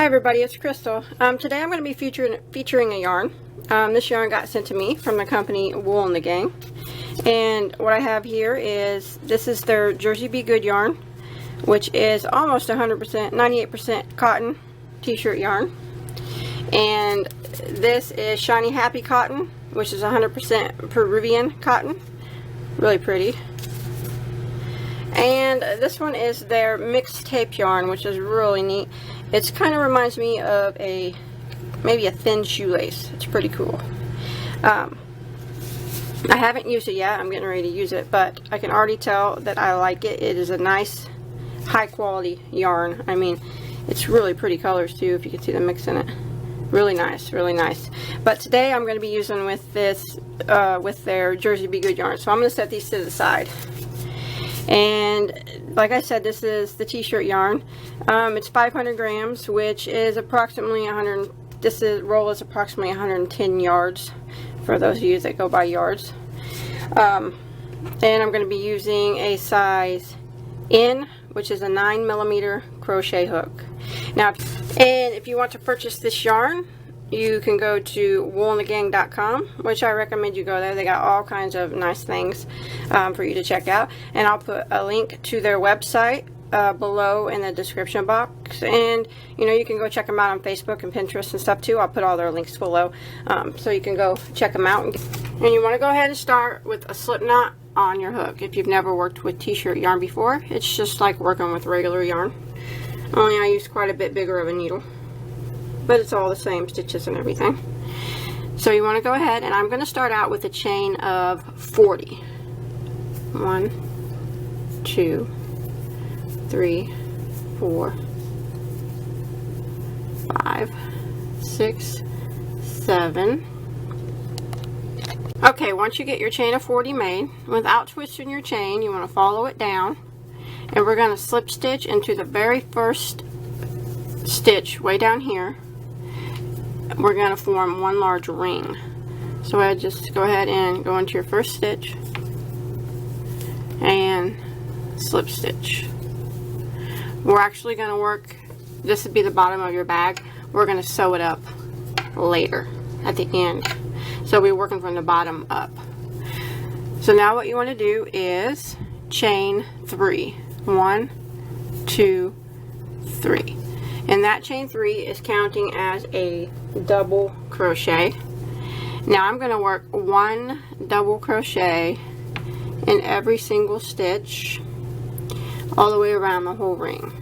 Hi everybody, it's Crystal. Today I'm going to be featuring a yarn. This yarn got sent to me from the company Wool and the Gang. And what I have here is, this is their Jersey Be Good yarn, which is almost 100%, 98% cotton t-shirt yarn. And this is Shiny Happy Cotton, which is 100% Peruvian cotton. Really pretty. And this one is their mixed tape yarn, which is really neat. It kind of reminds me of maybe a thin shoelace. It's pretty cool. I haven't used it yet. I'm getting ready to use it, but I can already tell that I like it. It is a nice, high quality yarn. I mean, it's really pretty colors too, if you can see the mix in it. Really nice, really nice. But today I'm going to be using with this, with their Jersey Be Good yarn. So I'm going to set these to the side. And like I said, this is the t-shirt yarn. It's 500 grams, which is approximately 100. Roll is approximately 110 yards for those of you that go by yards. And I'm going to be using a size N, which is a 9mm crochet hook. Now, if you want to purchase this yarn, you can go to woolandthegang.com, which I recommend you go there. They got all kinds of nice things for you to check out. And I'll put a link to their website below in the description box. And, you know, you can go check them out on Facebook and Pinterest and stuff too. I'll put all their links below so you can go check them out. And you want to go ahead and start with a slip knot on your hook. If you've never worked with t-shirt yarn before, it's just like working with regular yarn. Only I use quite a bit bigger of a needle. But it's all the same stitches and everything. So you want to go ahead, and I'm going to start out with a chain of 40. 1, 2, 3, 4, 5, 6, 7. Okay, once you get your chain of 40 made, without twisting your chain, you want to follow it down, and we're going to slip stitch into the very first stitch way down here. We're going to form one large ring. So I just go ahead and go into your first stitch and slip stitch. We're actually going to work, this would be the bottom of your bag, we're going to sew it up later at the end. So we're working from the bottom up. So now what you want to do is chain 3. 1, 2, 3. And that chain 3 is counting as a double crochet. Now I'm going to work 1 double crochet in every single stitch all the way around the whole ring.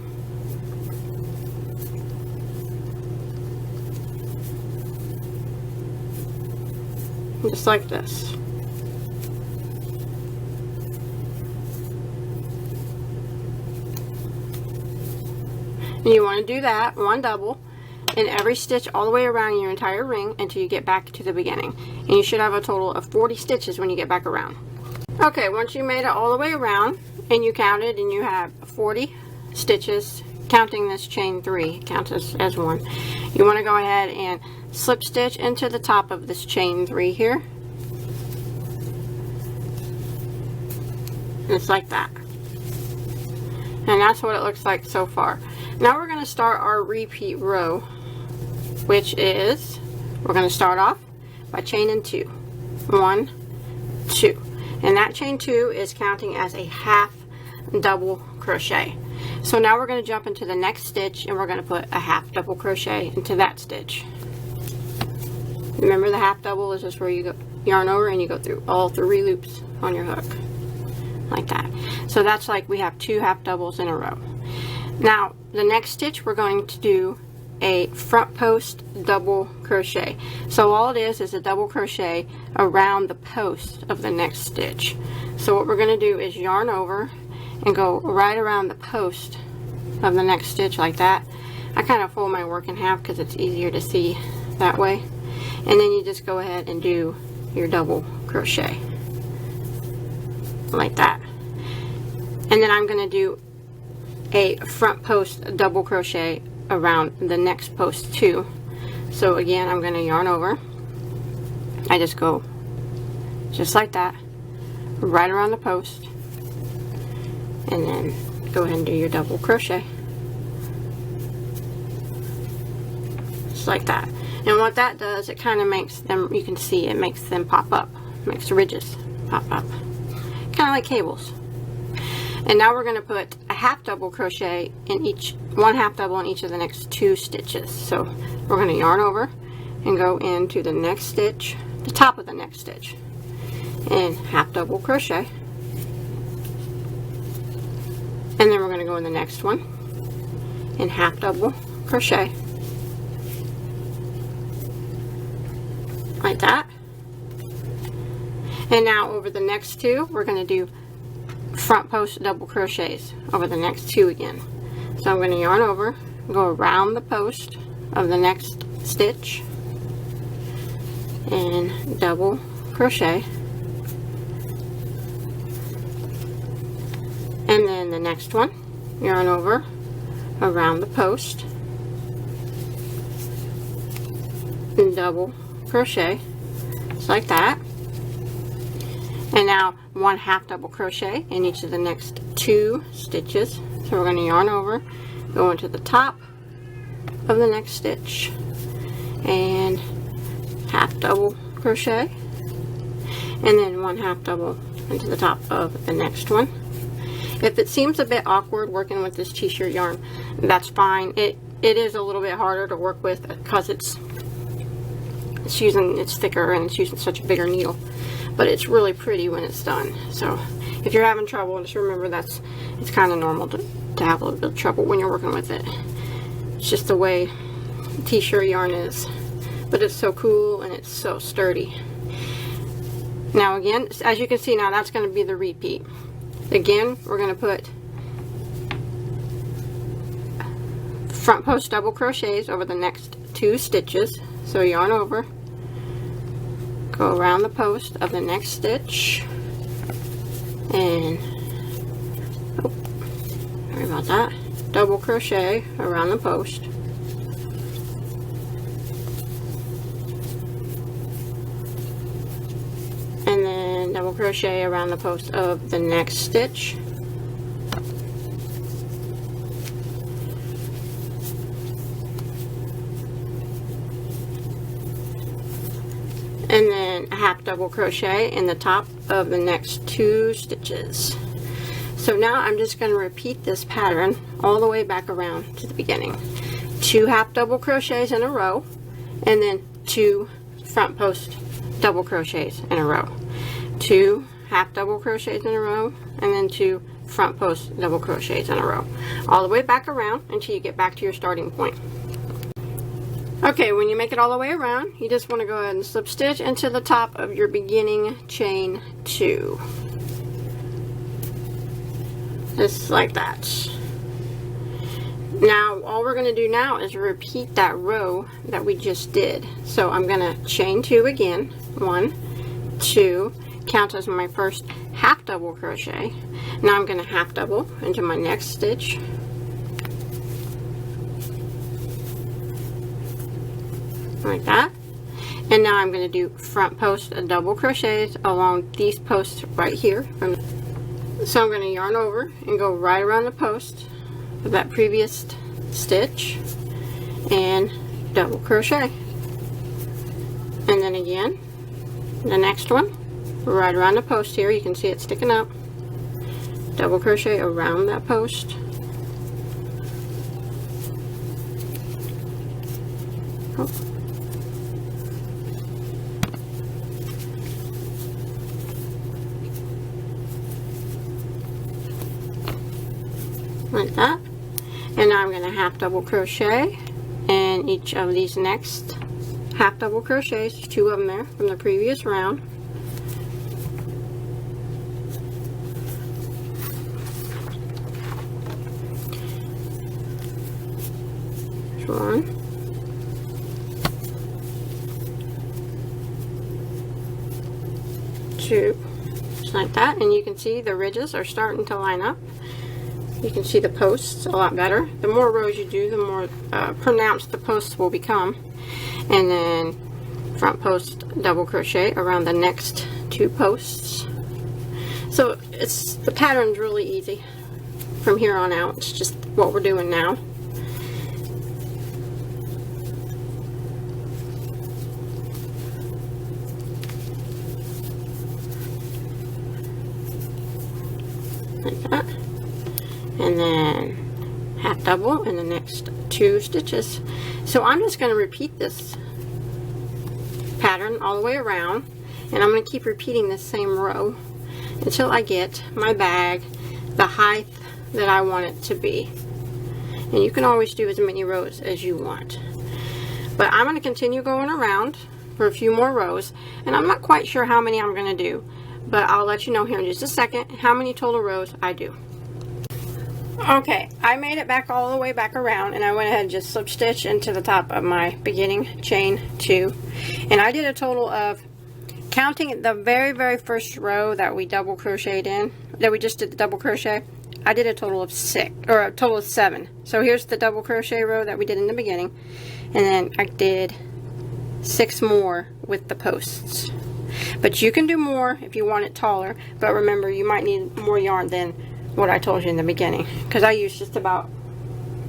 Just like this. And you want to do that, 1 double, in every stitch all the way around your entire ring until you get back to the beginning. And you should have a total of 40 stitches when you get back around. Okay, once you made it all the way around and you counted and you have 40 stitches, counting this chain 3, counts as 1. You want to go ahead and slip stitch into the top of this chain 3 here. And it's like that. And that's what it looks like so far. Now we're going to start our repeat row, which is, we're going to start off by chaining 2. 1, 2. And that chain 2 is counting as a half double crochet. So now we're going to jump into the next stitch and we're going to put a half double crochet into that stitch. Remember, the half double is just where you go yarn over and you go through all 3 loops on your hook. Like that. So that's like we have 2 half doubles in a row. Now the next stitch we're going to do a front post double crochet. So all it is a double crochet around the post of the next stitch. So what we're going to do is yarn over and go right around the post of the next stitch like that. I kind of fold my work in half because it's easier to see that way. And then you just go ahead and do your double crochet like that. And then I'm going to do a front post double crochet around the next post too. So again, I'm going to yarn over. I just go just like that right around the post, and then go ahead and do your double crochet just like that. And what that does, it kind of makes them, you can see it makes them pop up, makes the ridges pop up, kind of like cables. And now we're going to put a half double crochet in each, one half double in each of the next 2 stitches. So we're going to yarn over and go into the next stitch, the top of the next stitch, and half double crochet. And then we're going to go in the next one and half double crochet, like that. And now over the next 2, we're going to do front post double crochets over the next 2 again. So I'm going to yarn over, go around the post of the next stitch, and double crochet. And then the next one, yarn over around the post and double crochet, just like that. And now 1 half double crochet in each of the next 2 stitches. So we're going to yarn over, go into the top of the next stitch, and half double crochet, and then 1 half double into the top of the next one. If it seems a bit awkward working with this t-shirt yarn, that's fine. It is a little bit harder to work with because it's thicker and it's using such a bigger needle, but it's really pretty when it's done. So if you're having trouble, just remember it's kind of normal to have a little bit of trouble when you're working with it. It's just the way t-shirt yarn is, but it's so cool and it's so sturdy. Now again, as you can see, now that's going to be the repeat. Again, we're going to put front post double crochets over the next 2 stitches. So yarn over, go around the post of the next stitch, and sorry about that, double crochet around the post, and then double crochet around the post of the next stitch, and then a half double crochet in the top of the next 2 stitches. So now I'm just going to repeat this pattern all the way back around to the beginning. 2 half double crochets in a row, and then 2 front post double crochets in a row, 2 half double crochets in a row, and then 2 front post double crochets in a row, all the way back around until you get back to your starting point. Okay, when you make it all the way around, you just want to go ahead and slip stitch into the top of your beginning chain 2, just like that. Now all we're going to do now is repeat that row that we just did. So I'm going to chain 2 again, 1, 2, count as my first half double crochet. Now I'm going to half double into my next stitch, like that. And now I'm going to do front post double crochets along these posts right here. So I'm going to yarn over and go right around the post of that previous stitch and double crochet, and then again the next one right around the post here. You can see it sticking up, double crochet around that post, like that. And now I'm going to half double crochet in each of these next half double crochets, 2 of them there from the previous round. There's 1, 2, just like that. And you can see the ridges are starting to line up. You can see the posts a lot better. The more rows you do, the more pronounced the posts will become. And then front post double crochet around the next 2 posts. So the pattern's really easy from here on out. It's just what we're doing now. like that, and then half double in the next 2 stitches. So I'm just going to repeat this pattern all the way around, and I'm going to keep repeating this same row until I get my bag the height that I want it to be. And you can always do as many rows as you want, but I'm going to continue going around for a few more rows, and I'm not quite sure how many I'm going to do, but I'll let you know here in just a second how many total rows I do. Okay, I made it back all the way back around, and I went ahead and just slip stitch into the top of my beginning chain 2, and I did a total of, counting the very first row that we double crocheted in, that we just did the double crochet, I did a total of 6, or a total of 7. So here's the double crochet row that we did in the beginning, and then I did 6 more with the posts. But you can do more if you want it taller, but remember, you might need more yarn than what I told you in the beginning, because I used just about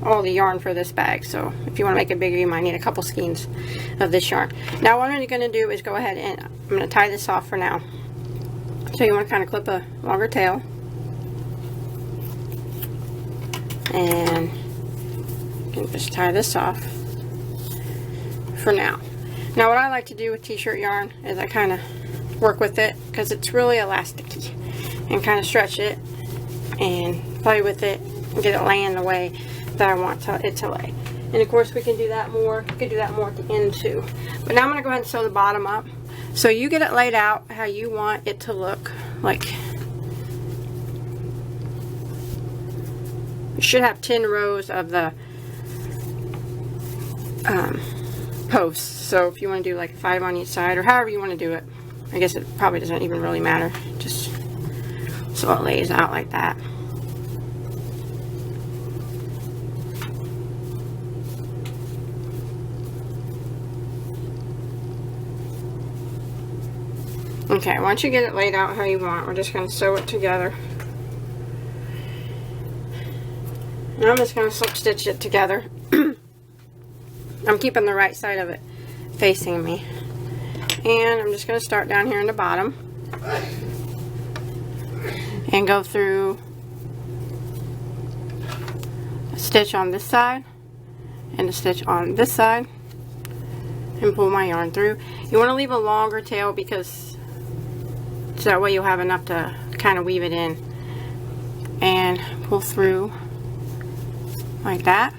all the yarn for this bag. So if you want to make it bigger, you might need a couple skeins of this yarn. Now what I'm going to do is go ahead and I'm going to tie this off for now. So you want to kind of clip a longer tail, and you can just tie this off for now. Now what I like to do with t-shirt yarn is I kind of work with it, because it's really elasticy, and kind of stretch it and play with it and get it laying the way that I want it to lay. And of course we can do that more. You can do that more at the end too. But now I'm going to go ahead and sew the bottom up. So you get it laid out how you want it to look like. You should have 10 rows of the posts. So if you want to do like 5 on each side, or however you want to do it, I guess it probably doesn't even really matter, just so it lays out like that. Okay, once you get it laid out how you want, we're just going to sew it together. And I'm just going to slip stitch it together. I'm keeping the right side of it facing me. And I'm just going to start down here in the bottom and go through a stitch on this side and a stitch on this side and pull my yarn through. You want to leave a longer tail, because so that way you'll have enough to kind of weave it in, and pull through like that.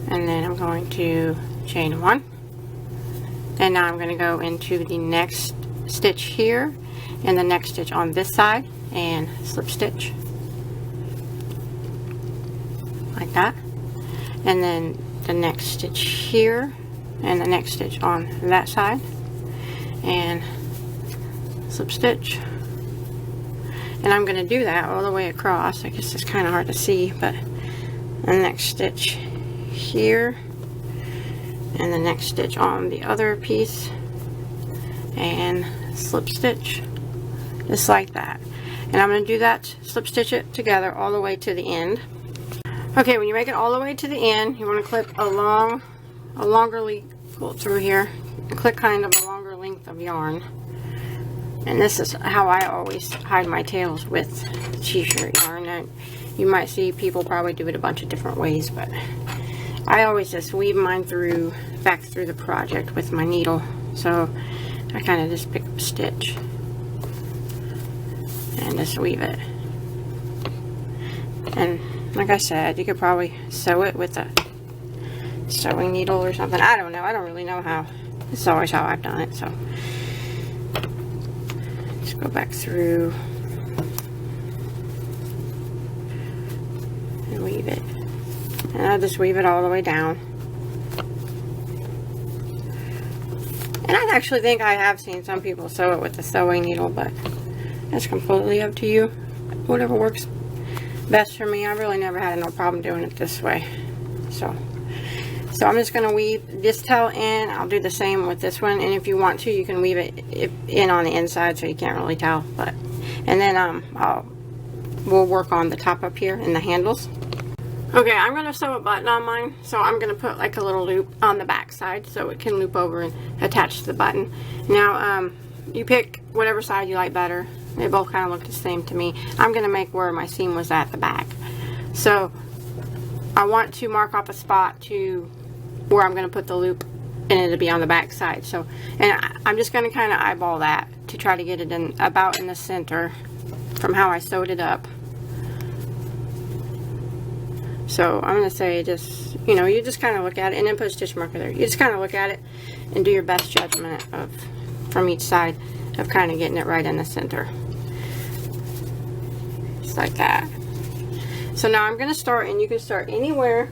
And then I'm going to chain 1, and now I'm going to go into the next stitch here and the next stitch on this side and slip stitch like that, and then the next stitch here and the next stitch on that side and slip stitch. And I'm going to do that all the way across. I guess it's kind of hard to see, but the next stitch here and the next stitch on the other piece and slip stitch just like that. And I'm going to do that, slip stitch it together all the way to the end. Okay, when you make it all the way to the end, you want to clip a longer length, pull it through here, and clip kind of a longer length of yarn. And this is how I always hide my tails with t-shirt yarn. And you might see people probably do it a bunch of different ways, but I always just weave mine through, back through the project with my needle. So I kind of just pick up a stitch and just weave it. And like I said, you could probably sew it with a sewing needle or something. I don't know. I don't really know how. It's always how I've done it. So just go back through and weave it. And I'll just weave it all the way down. And I actually think I have seen some people sew it with a sewing needle, but that's completely up to you. Whatever works best for me. I really never had no problem doing it this way. So I'm just going to weave this tail in. I'll do the same with this one, and if you want to, you can weave it in on the inside so you can't really tell. But and then we'll work on the top up here and the handles. Okay, I'm going to sew a button on mine, so I'm going to put like a little loop on the back side so it can loop over and attach to the button. Now you pick whatever side you like better. They both kind of look the same to me. I'm going to make where my seam was at the back. So I want to mark off a spot to where I'm going to put the loop, and it'll be on the back side. So, and I'm just going to kind of eyeball that to try to get it in about in the center from how I sewed it up. So I'm going to say just, you know, you just kind of look at it and then put a stitch marker there. You just kind of look at it and do your best judgment of from each side of kind of getting it right in the center. Just like that. So now I'm going to start, and you can start anywhere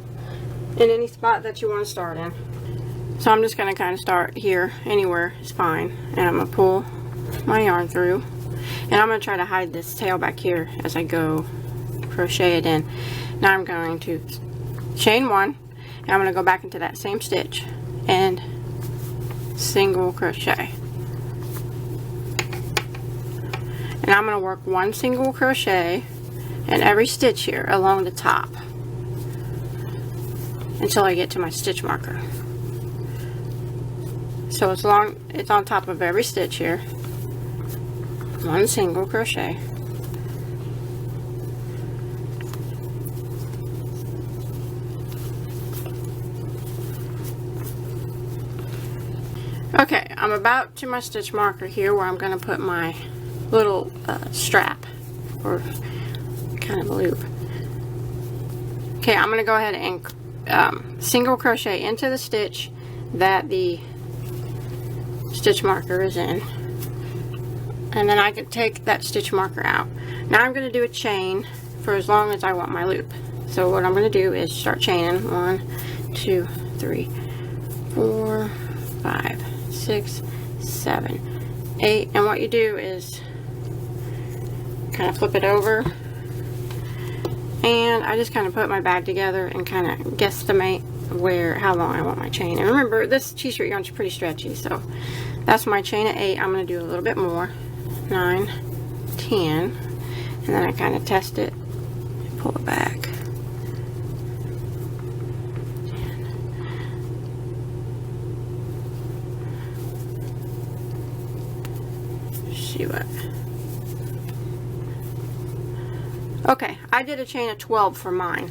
in any spot that you want to start in. So I'm just going to kind of start here. Anywhere is fine. And I'm going to pull my yarn through. And I'm going to try to hide this tail back here as I go crochet it in. Now I'm going to chain one, and I'm going to go back into that same stitch and single crochet. And I'm going to work one single crochet in every stitch here along the top until I get to my stitch marker. So it's on top of every stitch here. One single crochet. Okay, I'm about to my stitch marker here where I'm going to put my little strap or kind of a loop. Okay, I'm going to go ahead and single crochet into the stitch that the stitch marker is in, and then I can take that stitch marker out. Now I'm going to do a chain for as long as I want my loop. So what I'm going to do is start chaining 1, 2, 3, 4, 5, 6, 7, 8, and what you do is kind of flip it over, and I just kind of put my bag together and kind of guesstimate how long I want my chain. And remember, this t-shirt yarn is pretty stretchy, so that's my chain at 8. I'm going to do a little bit more, 9, 10, and then I kind of test it and pull it back. 10. See what? Okay, I did a chain of 12 for mine,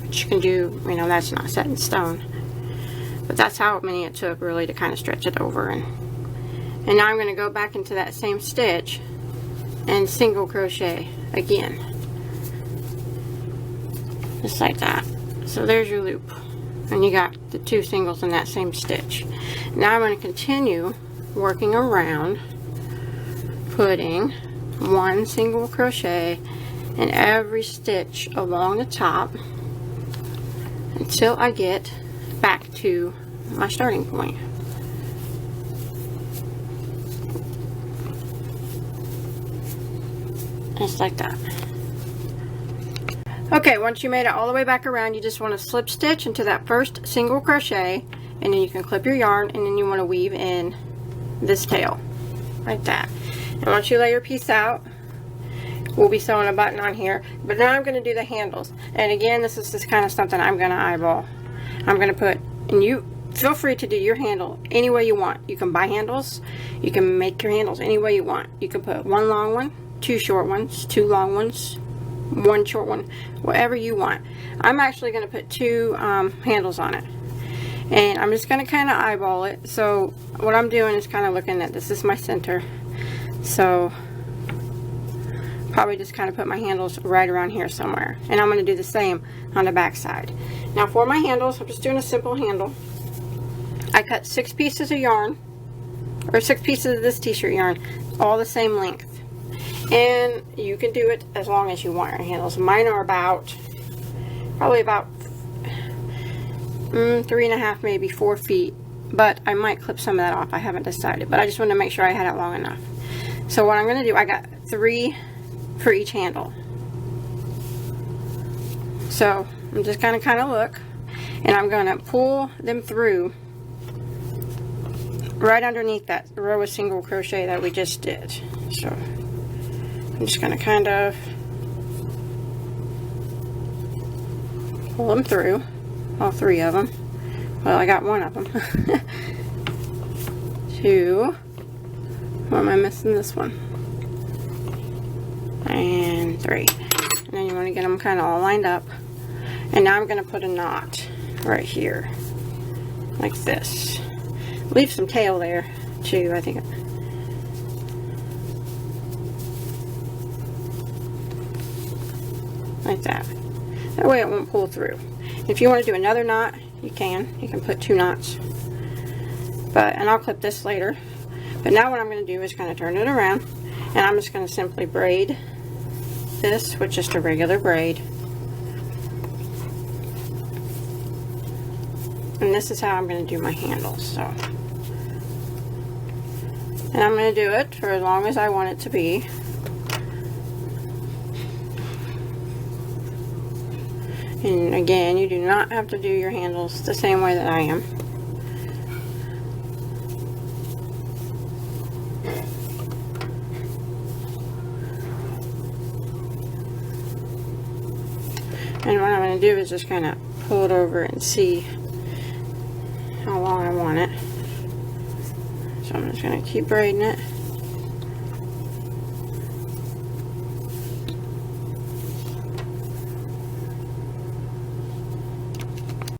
which you can do, you know, that's not set in stone, but that's how many it took really to kind of stretch it over. And now I'm going to go back into that same stitch and single crochet again, just like that. So there's your loop, and you got the 2 singles in that same stitch. Now I'm going to continue working around, putting 1 single crochet in every stitch along the top until I get back to my starting point. Just like that. Okay, once you made it all the way back around, you just want to slip stitch into that first single crochet, and then you can clip your yarn, and then you want to weave in this tail like that. And once you lay your piece out, we'll be sewing a button on here, but now I'm going to do the handles. And again, this is just kind of something I'm going to eyeball. I'm going to put, and you feel free to do your handle any way you want. You can buy handles, you can make your handles any way you want. You can put 1 long one, 2 short ones, 2 long ones, 1 short one, whatever you want. I'm actually going to put 2 handles on it, and I'm just going to kind of eyeball it. So what I'm doing is kind of looking at this is my center, so probably just kind of put my handles right around here somewhere, and I'm going to do the same on the back side. Now for my handles, I'm just doing a simple handle. I cut 6 pieces of yarn, or 6 pieces of this t-shirt yarn, all the same length, and you can do it as long as you want your handles. Mine are probably about 3.5, maybe 4 feet, but I might clip some of that off. I haven't decided, but I just wanted to make sure I had it long enough. So what I'm going to do, I got 3 for each handle. So I'm just going to kind of look, and I'm going to pull them through right underneath that row of single crochet that we just did. So I'm just going to kind of pull them through, all 3 of them. Well, I got 1 of them. 2. Why am I missing this one? and 3. And then you want to get them kind of all lined up. And now I'm going to put a knot right here, like this. Leave some tail there too, I think. Like that. That way it won't pull through. If you want to do another knot, you can. You can put 2 knots. And I'll clip this later. But now what I'm going to do is kind of turn it around, and I'm just going to simply braid this with just a regular braid. And this is how I'm going to do my handles. So, and I'm going to do it for as long as I want it to be. And again, you do not have to do your handles the same way that I am. And what I'm going to do is just kind of pull it over and see how long I want it. So I'm just going to keep braiding it.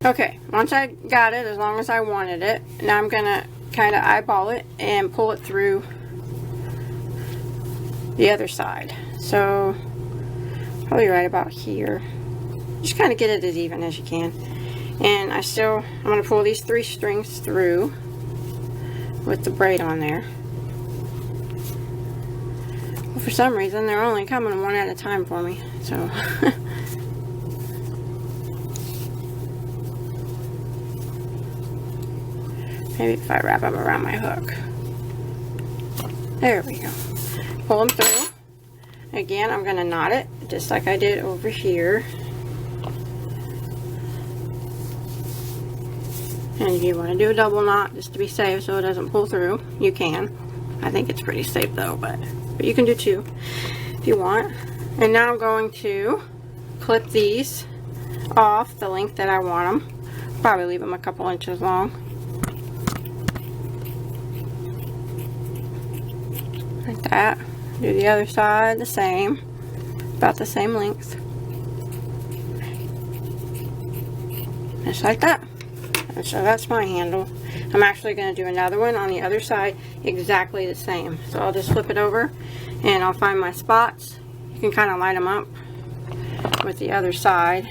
Okay, once I got it as long as I wanted it, now I'm going to kind of eyeball it and pull it through the other side. So probably right about here. Just kind of get it as even as you can. And I'm going to pull these 3 strings through with the braid on there. Well, for some reason they're only coming one at a time for me, so maybe if I wrap them around my hook. There we go. Pull them through. Again, I'm going to knot it just like I did over here. And if you want to do a double knot just to be safe so it doesn't pull through, you can. I think it's pretty safe though, but you can do 2 if you want. And now I'm going to clip these off the length that I want them. Probably leave them a couple inches long. Like that. Do the other side the same. About the same length. Just like that. And so that's my handle. I'm actually going to do another one on the other side exactly the same. So I'll just flip it over and I'll find my spots. You can kind of line them up with the other side.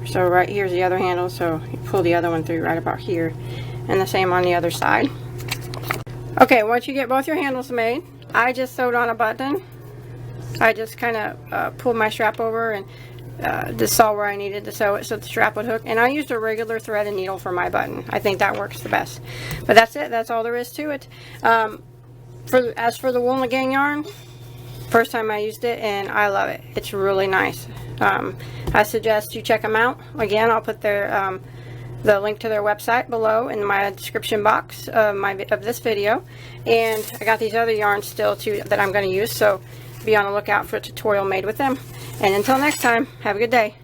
So right here's the other handle, so you pull the other one through right about here. And the same on the other side. Okay, once you get both your handles made, I just sewed on a button. I just kind of pulled my strap over and just saw where I needed to sew it so the strap would hook. And I used a regular thread and needle for my button. I think that works the best. But that's it. That's all there is to it. As for the wool and gang yarn, first time I used it and I love it. It's really nice. I suggest you check them out. Again, I'll put the link to their website below in my description box of this video. And I got these other yarns still too that I'm going to use, so be on the lookout for a tutorial made with them. And until next time, have a good day.